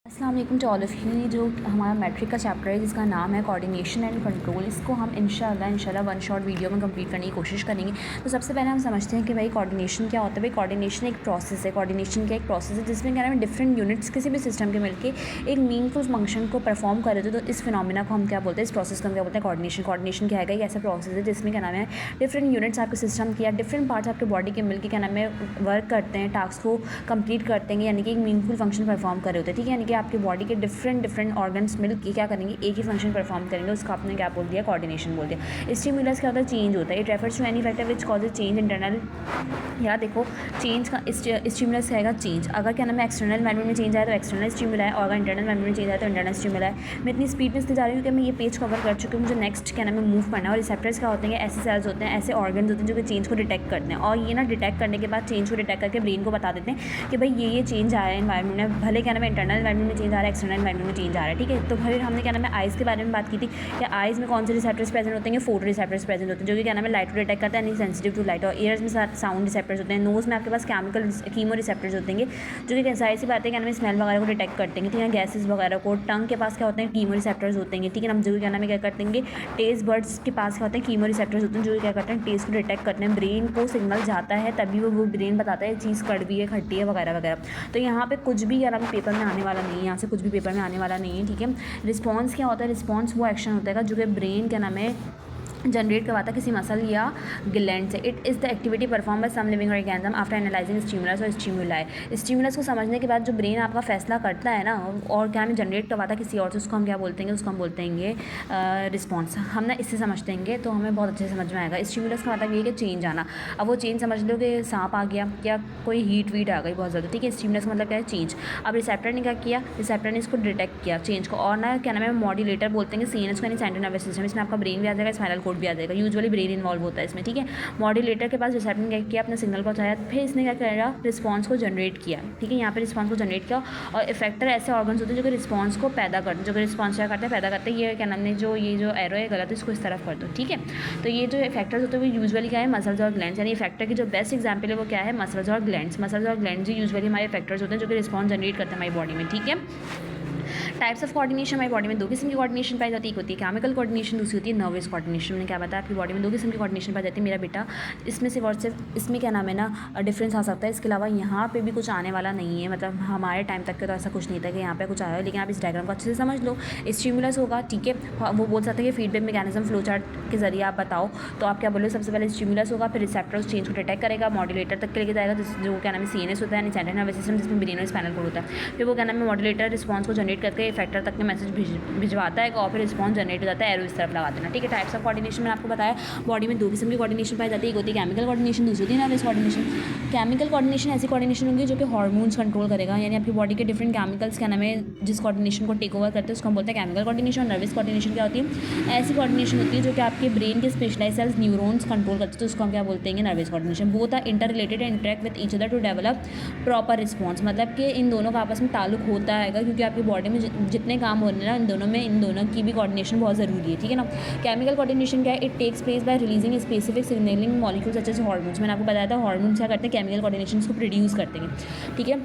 अस्सलाम वालेकुम to all of you. जो हमारा मैट्रिक का चैप्टर है जिसका नाम है कोऑर्डिनेशन एंड कंट्रोल, इसको हम इंशाल्लाह वन शॉट वीडियो में कंप्लीट करने की कोशिश करेंगे। तो सबसे पहले हम समझते हैं कि भाई कोऑर्डिनेशन क्या होता है। भाई कोऑर्डिनेशन एक प्रोसेस है। कोऑर्डिनेशन क्या एक प्रोसेस है जिसमें क्या है डिफरेंट यूनिट्स किसी भी सिस्टम के मिलके एक मीनिंगफुल फंक्शन को परफॉर्म कर रहे थे। तो इस फिनोमिना को हम क्या बोलते हैं, इस प्रोसेस को हम क्या बोलते हैं, कोऑर्डिनेशन। कोऑर्डिनेशन क्या है, एक ऐसा प्रोसेस है जिसमें क्या नाम है डिफरेंट यूनिट्स आपके सिस्टम की या डिफरेंट पार्ट्स आपके बॉडी के मिलकर क्या नाम है वर्क करते हैं, टास्क को कंप्लीट करते हैं, यानी कि एक मीनिंगफुल फंक्शन परफॉर्म कर रहे होते हैं। ठीक है, यानी कि आपके बॉडी के डिफरेंट ऑर्गन्स मिल के क्या करेंगे, एक ही फंक्शन परफॉर्म करेंगे। उसका आपने क्या बोल दिया, कोऑर्डिनेशन बोल दिया। स्टिमुलस क्या होता है, चेंज होता है। It refers to any factor which causes change internal. या देखो चेंज का स्टिमुलस रहेगा चेंज। अगर क्या नाम है एक्सटर्नल एनवायरनमेंट में चेंज आया तो एक्सटर्नल स्टिमुला है, और अगर इंटरनल एनवायरनमेंट में चेंज आया तो इंटरनल स्टिमुला है। मैं इतनी स्पीड में इसलिए जा रही हूँ कि मैं ये पेज कवर कर चुकी हूँ, मुझे नेक्स्ट क्या नाम है मूव करना है। और रिसेप्टर्स क्या होते हैं, ऐसे सेल्स होते हैं, ऐसे ऑर्गन्स होते हैं जो कि चेंज को डिटेक्ट करते हैं। और ये ना डिटेक्ट करने के बाद चेंज को डिटेक्ट करके ब्रेन को बता देते हैं कि भाई ये चेंज आ रहा है एनवायरनमेंट में, भले क्या नाम है इंटरनल एनवायरनमेंट में चेंज आ रहा है, एक्सटर्नल एनवायरनमेंट में चेंज आ रहा है। ठीक है, तो फिर हमने क्या नाम है आइज़ के बारे में बात की थी कि आइज़ में कौन से रिसेप्टर्स प्रेजेंट होते हैं, फोटो रिसेप्टर्स प्रेजेंट होते हैं जो कि क्या नाम है लाइट को डिटेक्ट करते हैं, यानी सेंसिटिव टू लाइट। और ईयर्स में साउंड रिसेप्टर्स होते हैं। नोज़ में आपके पास केमिकल कीमो रिसेप्टर्स होते हैं जो कि जाहिर सी बात है क्या नाम है स्मेल वगैरह को डिटेक्ट करते हैं, ठीक है, गैसेस वगैरह को। टंग के पास क्या होते हैं, कीमो रिसेप्टर्स होते हैं, ठीक है, हम जो क्या नाम है क्या करते हैं, टेस्ट बर्ड्स के पास क्या होते हैं, कीमो रिसेप्टर्स होते हैं जो क्या करते हैं टेस्ट को डिटेक्ट करते हैं। ब्रेन को सिग्नल जाता है तभी वो ब्रेन बताता है चीज़ कड़वी है, खट्टी है वगैरह वगैरह। तो यहाँ पे कुछ भी यार पेपर में आने वाला नहीं है, यहाँ से कुछ भी पेपर में आने वाला नहीं है। ठीक है, रिस्पॉन्स क्या होता है, रिस्पॉन्स वो एक्शन होता है जो कि ब्रेन क्या नाम है जनरेट करवाता है किसी मसल या ग्लैंड से। It is the activity perform by some living organism after analysing stimulus और स्टिमुलाई। स्टिमुलस को समझने के बाद जो ब्रेन आपका फैसला करता है ना, और क्या हमें जनरेट करवाता है किसी और से, उसको हम क्या बोलते हैं, उसको हम बोलते हैं रिस्पॉन्स। हम ना इससे समझते हैं तो हमें बहुत अच्छे से समझ में आएगा। स्टिमुलस का मतलब ये कि चेंज आना। अब वो चेंज समझ लो कि सांप आ गया या कोई हीट वीट आ गई बहुत ज़्यादा, ठीक है। स्टिमुलस का मतलब क्या है, चेंज। अब रिसेप्टर ने क्या किया, रिसेप्टर ने इसको डिटेक्ट किया चेंज को, और ना क्या नाम है मॉड्यूलेटर बोलते हैं सीएनएस को, यानी सेंट्रल नर्वस सिस्टम। इसमें आपका ब्रेन भी आ जाएगा, स्पाइनल कॉर्ड भी आ जाएगा। यूजुअली ब्रेन इन्वॉल्व होता है इसमें, ठीक है। मॉड्यूलेटर के पास रिसेप्टर ने क्या किया, अपना सिग्नल पहुंचाया, फिर इसने क्या करा, रिस्पॉन्स को जनरेट किया, ठीक है। यहाँ पे रिस्पॉन्स को जनरेट किया। और इफेक्टर ऐसे ऑर्गन्स होते हैं जो कि रिस्पॉन्स को पैदा करते हैं, जो कि रिस्पॉन्स क्या करते हैं, पैदा करते हैं। ये क्या नाम है जो ये जो एरो है गलत है, इसको इस तरफ कर दो, ठीक है। तो ये जो इफेक्टर्स होते हैं वो यूजुअली क्या है, मसल्स और ग्लैंड्स। यानी इफेक्टर की जो बेस्ट एग्जाम्पल है वो क्या है, मसल्स और ग्लैंड्स। मसल्स और ग्लैंड्स यूजुअली हमारे इफेक्टर्स होते हैं जो कि रिस्पॉन्स जनरेट करते हैं हमारी बॉडी में, ठीक है। टाइप्स ऑफ कोऑर्डिनेशन हमारी बॉडी में दो किस्म की कोऑर्डिनेशन पाई जाती है। एक होती है केमिकल कोऑर्डिनेशन, दूसरी होती है नर्वस कोऑर्डिनेशन। मैंने क्या बताया, आपकी बॉडी में दो किस्म की कोऑर्डिनेशन पाई जाती है मेरा बेटा। इसमें सिर्फ और सिर्फ इसमें क्या नाम है ना डिफरेंस आ सकता है, इसके अलावा यहाँ पे भी कुछ आने वाला नहीं है। मतलब हमारे टाइम तक के तो ऐसा कुछ नहीं था कि यहाँ पे कुछ आया है, लेकिन आप इस डायग्राम को अच्छे से समझ लो। स्टिमुलस होगा, ठीक है, वो बोल सकते हैं कि फीडबैक मैकेनिज्म फ्लो चार्ट के जरिए आप बताओ, तो आप क्या बोलो, सबसे पहले स्टिमुलस होगा, फिर रिसेप्टर उस चेंज को डिटेक्ट करेगा, मॉड्यूलेटर तक के लेके जाएगा जो क्या नाम है सीएनएस होता है, यानी सेंट्रल नर्वस सिस्टम, जिसमें ब्रेन और स्पाइनल कॉर्ड होता है। फिर वो क्या नाम है मॉड्यूलेटर रिस्पॉन्स को जनरेट करके इफेक्टर तक के मैसेज भिजवाता है और फिर रिस्पॉन्स जनरेट हो जाता है। एरो इस तरफ लगा देना, ठीक है। टाइप्स ऑफ कोऑर्डिनेशन मैंने आपको बताया, बॉडी में दो किस्म की कोऑर्डिनेशन पाई जाती है। एक होती है केमिकल कोऑर्डिनेशन, दूसरी होती है नर्वस कोऑर्डिनेशन। केमिकल कोऑर्डिनेशन ऐसी कोऑर्डिनेशन होगी जो कि हार्मोन्स कंट्रोल करेगा, यानी आपकी बॉडी के डिफरेंट केमिकल्स क्या नाम है जिस कोऑर्डिनेशन को टेक ओवर करते हैं उसको हम बोलते हैं केमिकल कोऑर्डिनेशन। और नर्वस कोऑर्डिनेशन क्या होती है, ऐसी कोऑर्डिनेशन होती है जो कि आपके ब्रेन के स्पेशलाइज सेल्स न्यूरॉन्स कंट्रोल करते हैं, तो उसको हम क्या बोलते हैं, nervous coordination. Both are inter related and interact with each other to develop proper response. मतलब कि इन दोनों का आपस में ताल्लुक होता है, क्योंकि आपकी बॉडी में जितने काम हो रहे हैं ना इन दोनों की भी कोऑर्डिनेशन बहुत ज़रूरी है, ठीक है ना। केमिकल कोऑर्डिनेशन क्या है, it takes place by releasing specific signalling molecules such as hormones. मैंने आपको बताया था हार्मोन्स क्या करते हैं, केमिकल कोऑर्डिनेशन को प्रोड्यूस करते हैं, ठीक है।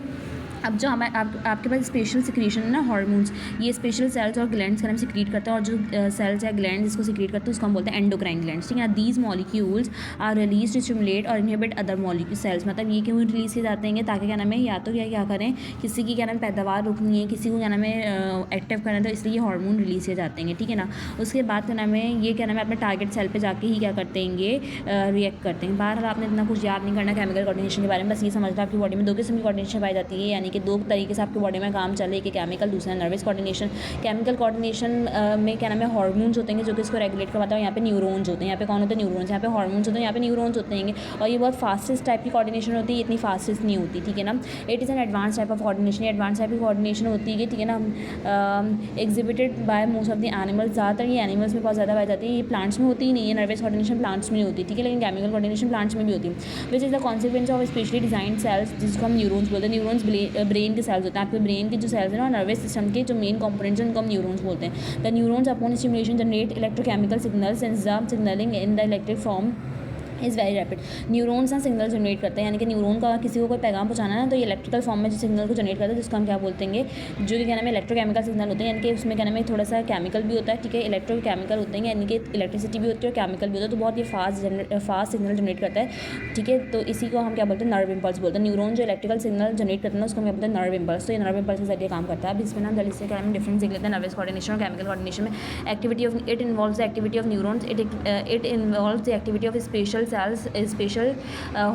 अब जो हमारे आपके पास स्पेशल सिक्रीशन है ना हार्मोन्स, ये स्पेशल सेल्स और ग्लैंड्स का नाम सिक्रीट करते हैं, और जो सेल्स या ग्लैंड्स इसको सिक्रीट करते हैं उसको हम बोलते हैं एंडोक्राइन ग्लैंड्स, ठीक है। These molecules are release to stimulate और इनहिबिट अदर मॉलिक्यूल सेल्स। मतलब ये क्यों रिलीज किए जाते हैं, ताकि क्या नाम है या तो क्या करें, किसी की क्या नाम पैदावार रुकनी है, किसी को क्या नाम है एक्टिव करना है, तो इसलिए ये हार्मोन रिलीज किए जाते हैं, ठीक है ना। उसके बाद क्या नाम है ये क्या नाम है अपने टारगेट सेल पर जाके ही क्या करते हैं, ये रिएक्ट करते हैं। बाहर आपने इतना कुछ याद नहीं करना केमिकल कोऑर्डिनेशन के बारे में, बस ये समझ लो आपकी बॉडी में दो किस्म की कोऑर्डिनेशन पाई जाती है, यानी कि दो तरीके से आपकी बॉडी में काम चले, एक केमिकल, दूसरा नर्वस कोऑर्डिनेशन। केमिकल कोऑर्डिनेशन में क्या नाम है हार्मोन्स होते हैं जो कि इसको रेगुलेट करवाता है, यहाँ पे न्यूरॉन्स होते हैं। यहाँ पे कौन होते हैं, न्यूरॉन्स। यहाँ पे हार्मोन्स होते हैं, यहाँ पे न्यूरॉन्स होते हैं, और ये बहुत फास्टेस्ट टाइप की कोऑर्डिनेशन होती है, इतनी फास्टेस्ट नहीं होती, ठीक है ना। It is an advance type of coordination, advance type की कोऑर्डिनेशन होती है, ठीक है ना। Exhibited by most of the animals. ज़्यादातर ये एनिमल्स में बहुत ज़्यादा पाई जाती है, ये प्लांट्स में होती ही नहीं है। नर्वस कोऑर्डिनेशन प्लांट्स में नहीं होती, ठीक है, लेकिन केमिकल कोऑर्डिनेशन प्लांट्स में भी होती है। Which is the consequence of specially designed cells, जिसको हम न्यूरॉन्स बोलते हैं। न्यूरॉन्स ब्रेन के सेल्स होते हैं, आपके ब्रेन के जो सेल्स हैं ना नर्वस सिस्टम के जो मेन कंपोनेंट्स हैं उनको हम न्यूरॉन्स बोलते हैं। The neurons upon stimulation generate electrochemical signals and signalling in the electric form is very rapid. Neurons ना सिग्नल जनरेट करते हैं, यानी कि न्यूरॉन का किसी को कोई पैगाम पहुंचाना है ना, तो ये इलेक्ट्रिकल फॉर्म में जो सिग्नल को जनरेट करता है, जिसको हम क्या बोलते हैं, जो कि क्या नाम है इलेक्ट्रोकेमिकल सिग्नल होते हैं, यानी कि उसमें क्या नाम है थोड़ा सा केमिकल भी होता है, ठीक है, इलेक्ट्रोकेमिकल होते हैं, यानी कि इलेक्ट्रिसिटी भी होती है और केमिकल भी होता है, तो बहुत ये फास्ट सिग्नल जनरेट करता है, ठीक है। तो इसी को हम क्या बोलते हैं, नर्व इम्पल्स बोलते हैं। न्यूरॉन जो इलेक्ट्रिकल सिग्नल जनरेट करते हैं उसको हम क्या बोलते हैं, नर्व इम्पल्स। तो ये नर्व इम्पल्स के जरिए काम करता है। अब इसमें ना जल्दी से क्या नाम डिफरेंस देख लेते हैं नर्वस कोऑर्डिनेशन और केमिकल कोऑर्डिनेशन में। Activity of it involves the activity of neurons, it involves the activity of special cells, special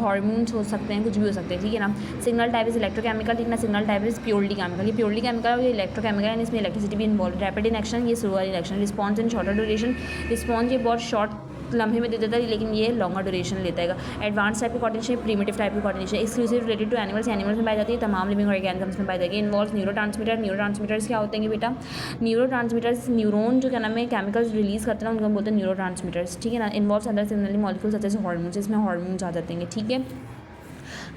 hormones हो सकते हैं, कुछ भी हो सकते हैं, ठीक है ना। सिग्नल टाइप इज इलेक्ट्रोकेमिकल, ठीक ना। Signal type is purely chemical, ये प्योरली केमिकल और ये इलेक्ट्रोकेमिकल है, इसमें इलेक्ट्रिसिटी भी इन्वॉल्व। रैपिड इन एक्शन, ये slower in action. Response in shorter duration, response ये बहुत शॉर्ट लम्हे में दे देता है, लेकिन ये लॉन्गर ड्यूरेशन लेता है। एडवांस टाइप की कोऑर्डिनेशन, प्रीमिटिव टाइप की coordination, exclusive related to animals, animals में पाई जाती है, तमाम लिविंग ऑर्गेनिजम्स में पाई जाएगी। इन्वॉल्व न्यूरोट्रांसमीटर्स क्या होते हैं बेटा, न्यूरोट्रांसमीटर्स न्यूरॉन जो क्या नाम है केमिकल्स रिलीज करते हैं, उनको बोलते हैं न्यूरोट्रांसमीटर्स, ठीक है ना। इन्वॉल्व अंदर signalling molecules such as hormones, इसमें हार्मोन्स आ जाते हैं, ठीक है।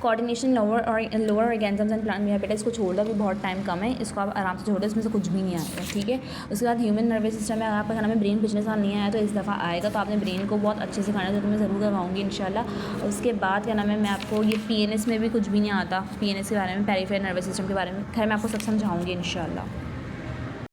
Coordination lower organisms and plant में है बेटा, इसको छोड़ दो, अभी बहुत टाइम कम है, इसको आप आराम से छोड़ दो, इसमें से कुछ भी नहीं आएगा, ठीक है। उसके बाद ह्यूमन नर्वस सिस्टम में, अगर आपका खाना में ब्रेन पिछले साल नहीं आया तो इस दफ़ा आएगा, तो आपने ब्रेन को बहुत अच्छे से खाना है, तो मैं ज़रूर करवाऊँगी इंशाल्लाह। उसके बाद क्या नाम है, मैं आपको ये PNS में भी कुछ भी नहीं आता, PNS के बारे में, पेरिफेरल नर्वस सिस्टम के बारे में, खैर मैं आपको सब समझाऊँगी इंशाल्लाह।